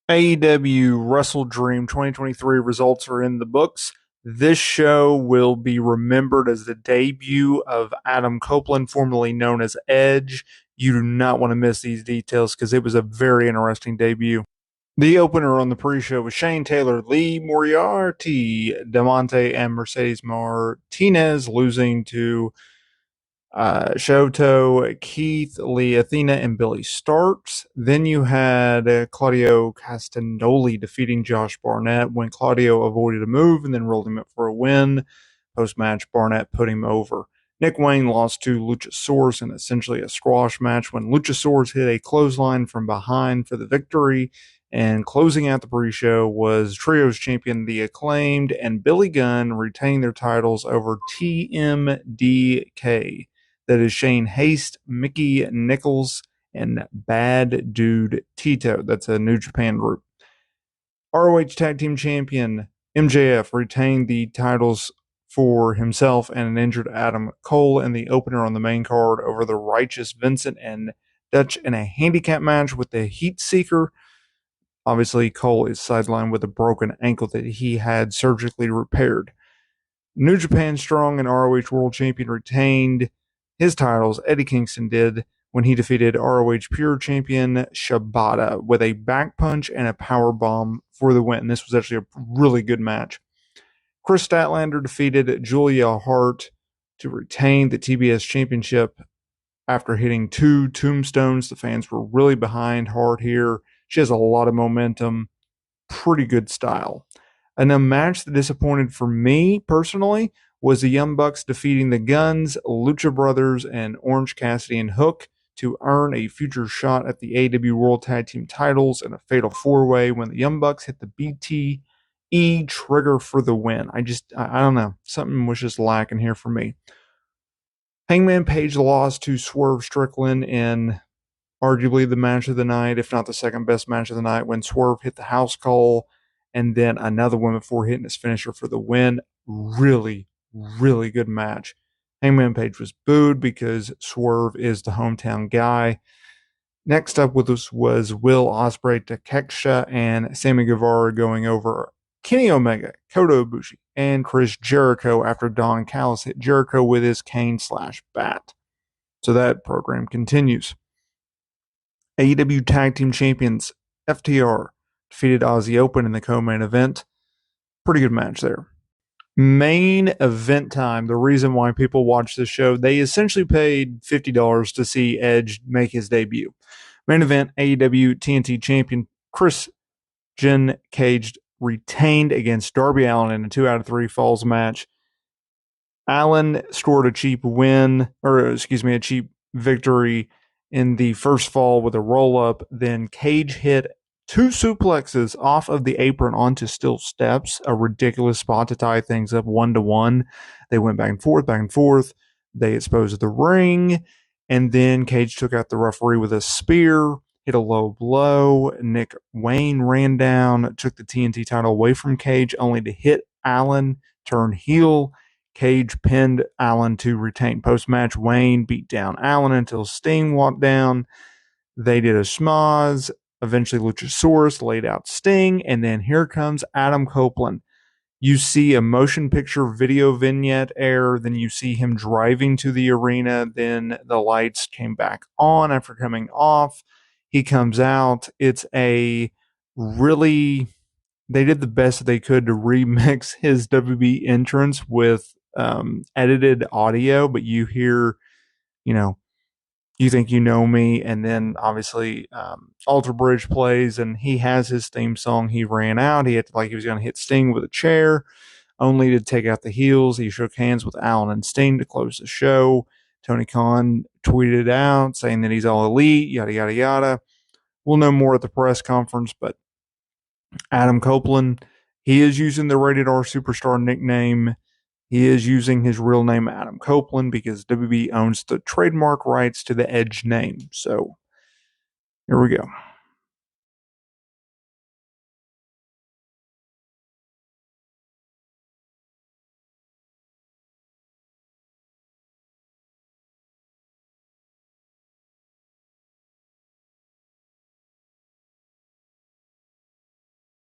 AEW WrestleDream 2023 results are in the books. This show will be remembered as the debut of Adam Copeland, formerly known as Edge. You do not want to miss these details because it was a very interesting debut. The opener on the pre-show was Shane Taylor, Lee Moriarty, Diamante, and Mercedes Martinez losing to Shoto, Keith, Lee, Athena, and Billie Starkz. Then you had Claudio Castagnoli defeating Josh Barnett when Claudio avoided a move and then rolled him up for a win. Post-match, Barnett put him over. Nick Wayne lost to Luchasaurus in essentially a squash match when Luchasaurus hit a clothesline from behind for the victory. And closing out the pre-show was Trios champion The Acclaimed and Billy Gunn retaining their titles over TMDK. That is Shane Haste, Mikey, Nicholls, and Bad Dude Tito. That's a New Japan group. ROH Tag Team Champion MJF retained the titles for himself and an injured Adam Cole in the opener on the main card over the righteous Vincent and Dutch in a handicap match with the heatseeker. Obviously, Cole is sidelined with a broken ankle that he had surgically repaired. New Japan Strong and ROH World Champion retained his titles. Eddie Kingston did when he defeated ROH Pure Champion Shibata with a back punch and a power bomb for the win. This was actually a really good match. Kris Statlander defeated Julia Hart to retain the TBS Championship after hitting 2 tombstones. The fans were really behind Hart here. She has a lot of momentum, pretty good style. And a match that disappointed for me personally was the Young Bucks defeating the Gunns, Lucha Brothers, and Orange Cassidy and Hook to earn a future shot at the AEW World Tag Team titles in a fatal 4-way when the Young Bucks hit the BTE trigger for the win. I don't know. Something was just lacking here for me. Hangman Page lost to Swerve Strickland in arguably the match of the night, if not the second best match of the night, when Swerve hit the house call and then another one before hitting his finisher for the win. Really good match. Hangman Page was booed because Swerve is the hometown guy. Next up with us was Will Ospreay, Takeshita, and Sammy Guevara going over Kenny Omega, Kota Ibushi, and Chris Jericho after Don Callis hit Jericho with his cane/bat. So that program continues. AEW Tag Team Champions FTR defeated Aussie Open in the co-main event. Pretty good match there. Main event time. The reason why people watch this show, they essentially paid $50 to see Edge make his debut. Main event, AEW TNT Champion Kris Cage retained against Darby Allin in a 2 out of 3 falls match. Allin scored a cheap victory in the first fall with a roll-up. Then Cage hit 2 suplexes off of the apron onto steel steps, a ridiculous spot to tie things up 1-1. They went back and forth. They exposed the ring, and then Cage took out the referee with a spear, hit a low blow. Nick Wayne ran down, took the TNT title away from Cage, only to hit Allin, turn heel. Cage pinned Allin to retain. Post-match, Wayne beat down Allin until Sting walked down. They did a schmoz. Eventually, Luchasaurus laid out Sting, and then here comes Adam Copeland. You see a motion picture video vignette air, then you see him driving to the arena, then the lights came back on after coming off. He comes out. It's a really... They did the best they could to remix his WB entrance with edited audio, but you hear, You Think You Know Me, and then obviously Alter Bridge plays, and he has his theme song. He ran out. He acted like he was going to hit Sting with a chair, only to take out the heels. He shook hands with Allin and Sting to close the show. Tony Khan tweeted out saying that he's all elite, yada, yada, yada. We'll know more at the press conference, but Adam Copeland, he is using the Rated R Superstar nickname. He is using his real name, Adam Copeland, because WB owns the trademark rights to the Edge name. So, here we go.